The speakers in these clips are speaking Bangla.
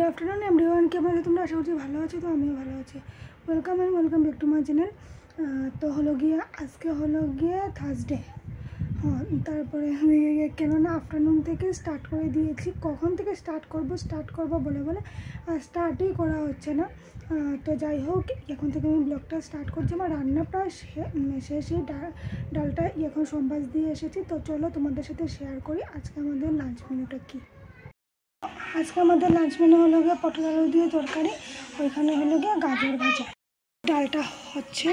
आफ्टरनून एवरीवन केमन आছো তোমরা আশা করছি ভালো আছো। তো আমিও ভালো আছি। Welcome back to my channel. তো হলো গিয়ে আজকে হলো গিয়ে থার্সডে। হ্যাঁ, তারপরে কেননা আফটারনুন থেকে স্টার্ট করে দিয়েছি। কখন থেকে স্টার্ট করব বলে স্টার্টই করা হচ্ছে না। তো যাই হোক, এখন থেকে আমি ব্লগটা স্টার্ট করছি। আমার রান্না প্রায় শেষই। ডালটা এখন সম্বাস দিয়ে এসেছি। তো চলো তোমাদের সাথে শেয়ার করি আজকে আমাদের লাঞ্চ মেনুটা কী। আজকে আমাদের লাঞ্চ মেনু হলো গিয়ে পটল আলু দিয়ে তরকারি, ওইখানে হলো গিয়ে গাজর ভাজা। ডালটা হচ্ছে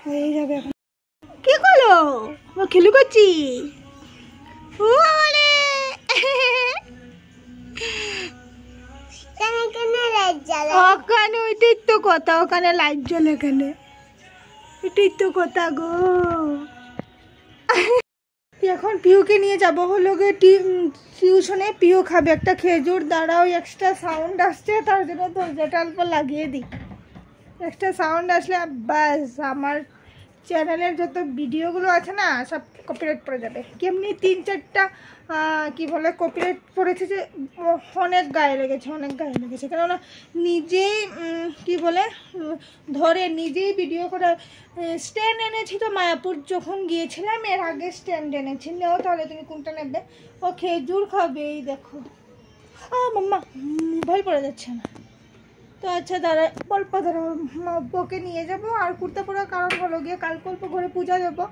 হয়ে যাবে এখন। কি করলো খেলু করছি ওখানে, ওইটাই তো কথা, ওখানে লাইট জ্বলে, এখানে এটাই তো কথা গো। এখন পিউকে নিয়ে যাবো হলো গিয়ে টিউশনে। পিউ খাবে একটা খেজুর। দাঁড়াও, এক্সট্রা সাউন্ড আসছে, তার জন্য দরজাটা অল্প লাগিয়ে দিই। এক্সট্রা সাউন্ড আসলে বাস আমার চ্যানেলের যত ভিডিওগুলো আছে না সব কপিরাইট পড়ে যাবে। কেমনি 3-4টা কি বলে কপিরাইট পড়েছে, যে অনেক গায়ে লেগেছে কেননা নিজেই কি বলে ধরে নিজেই ভিডিও করে স্ট্যান্ড এনেছি। তো মায়াপুর যখন গিয়েছিলাম এর আগে স্ট্যান্ড এনেছি। নেও তাহলে তুমি কোনটা নেবে? ও খেজুর খাবে, এই দেখো। মাম্মা ভয় পড়ে যাচ্ছে না তো। আচ্ছা দাঁড়া, অল্প ধরো, বকে নিয়ে যাবো। আর কুর্তা পরার কারণ হলো গিয়ে কালকে অল্প ঘরে পূজা দেবো।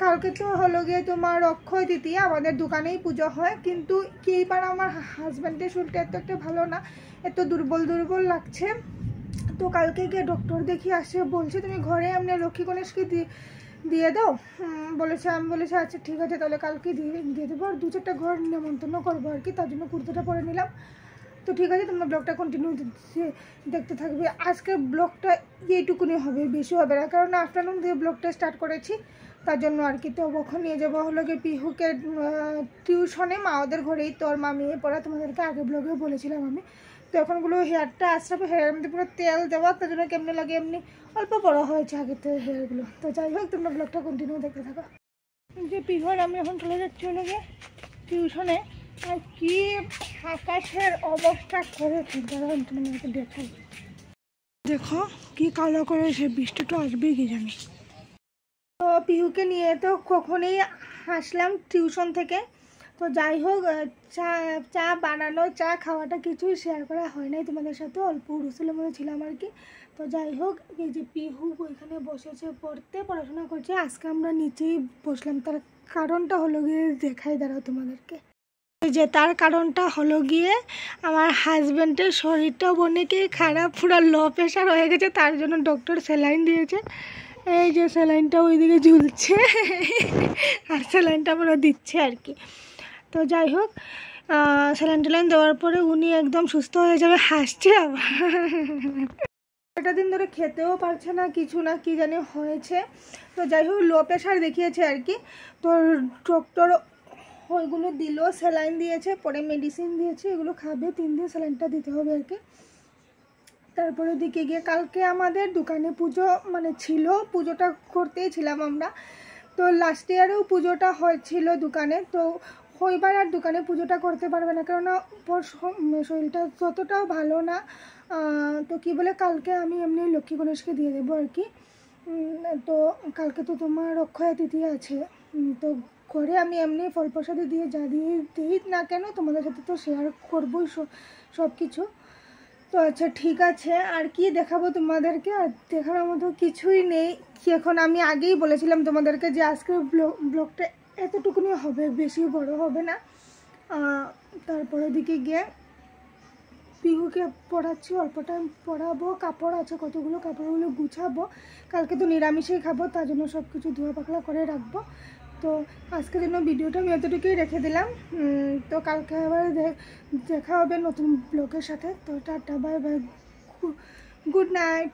কালকে তো হলো গিয়ে তোমার অক্ষয় তৃতীয়া, আমাদের দোকানেই পুজো হয়। কিন্তু এইবার আমার হাজব্যান্ডের শরীরটা এত একটা ভালো না, এত দুর্বল লাগছে। তো কালকে গিয়ে ডক্টর দেখিয়ে আসে, বলছে তুমি ঘরে এমনি লক্ষ্মী গণেশকে দিয়ে দাও বলেছে। আমি বলেছি আচ্ছা ঠিক আছে, তাহলে কালকে দিয়ে দেবো। আর 2-4টা ঘর নেমন্তন্ন করবো আর কি, তার জন্য কুর্তাটা পরে নিলাম। তো ঠিক আছে, তোমরা ব্লগটা কন্টিনিউ দেখতে থাকবে। আজকের ব্লগটা এইটুকুনি হবে, বেশি হবে না, কারণ আফটারনুন দিয়ে ব্লগটা স্টার্ট করেছি, তার জন্য আর কি। তো কখন নিয়ে যাবো হলো গিয়ে পিহুকে টিউশনে, মা ওদের ঘরেই। তোর মা মেয়ে পড়া, তোমাদেরকে আগে ব্লগেও বলেছিলাম আমি। তো এখনগুলো হেয়ারটা আসবে, হেয়ারের মধ্যে পুরো তেল দেওয়া, তার জন্য কেমনি লাগে এমনি অল্প বড়ো হয়েছে আগে তো হেয়ারগুলো। তো যাই হোক, তোমরা ব্লগটা কন্টিনিউ দেখতে থাকো। যে পিহুর আমি এখন চলে যাচ্ছি হলো গিয়ে টিউশনে। আর কি আকাশের অবস্থা করেছে দাঁড়ান তোমাদেরকে দেখাই। দেখো কি কালো করেছে, বৃষ্টিটা আসবেই কি জানি। তো পিহুকে নিয়ে তো কখনই আসলাম টিউশন থেকে। তো যাই হোক, চা বানানো, চা খাওয়াটা কিছুই শেয়ার করা হয় নাই তোমাদের সাথে, অল্প রুসুলের মধ্যে ছিলাম আর কি। তো যাই হোক, এই যে পিহু ওইখানে বসেছে পড়াশোনা করছে। আজকে আমরা নিচেই বসলাম, তার কারণটা হলো গিয়ে দেখাই, দাঁড়াও তোমাদেরকে। যে তার কারণটা হলো গিয়ে আমার হাজব্যান্ডের শরীরটা অনেকই খারাপ, পুরো লো প্রেশার হয়ে গেছে, তার জন্য ডক্টর স্যালাইন দিয়েছে। এই যে স্যালাইনটা ওইদিকে ঝুলছে আর স্যালাইনটা পুরো দিচ্ছে আর কি। তো যাই হোক, স্যালাইন দেওয়ার পরে উনি একদম সুস্থ হয়ে যাবে, হাসছে আবার। একটা দিন ধরে খেতেও পারছে না, কিছু না কি জানি হয়েছে। তো যাই হোক, লো প্রেশার দেখিয়েছে আর কি। তো ডক্টর ওইগুলো দিল, স্যালাইন দিয়েছে, পরে মেডিসিন দিয়েছে, এগুলো খাবে, 3 দিন স্যালাইনটা দিতে হবে আর কি। তারপরে দিকে গিয়ে কালকে আমাদের দোকানে পুজো ছিল, পুজোটা করতেই ছিলাম আমরা। তো লাস্ট ইয়ারেও পুজোটা হয়েছিল দোকানে। তো ওইবার আর দোকানে পুজোটা করতে পারবে না, কেননা শরীরটা ততটাও ভালো না। তো কি বলে কালকে আমি এমনি লক্ষ্মী গণেশকে দিয়ে দেবো আর কি। তো কালকে তো তোমার অক্ষয় তৃতীয়া আছে। তো করে আমি এমনি ফল প্রসাদে দিয়ে যা দিয়ে দিই না কেন, তোমাদের সাথে তো শেয়ার করবোই সব কিছু। তো আচ্ছা ঠিক আছে, আর কি দেখাবো তোমাদেরকে? আর দেখানোর মতো কিছুই নেই। এখন আমি আগেই বলেছিলাম তোমাদেরকে যে আজকের ব্লগটা এতটুকুনি হবে, বেশি বড় হবে না। তারপরে দিকে গিয়ে পিহুকে পড়াচ্ছি, অল্প টাইম পড়াবো। কাপড় আছে কতগুলো, কাপড়গুলো গুছাবো। কালকে তো নিরামিষেই খাবো, তার জন্য সব কিছু ধোয়া পাকলা করে রাখবো। তো আজকের জন্য ভিডিওটা আমি এতটুকুই রেখে দিলাম। তো কালকে আবার দেখা হবে নতুন ব্লগের সাথে। তো tata, bye bye, good night.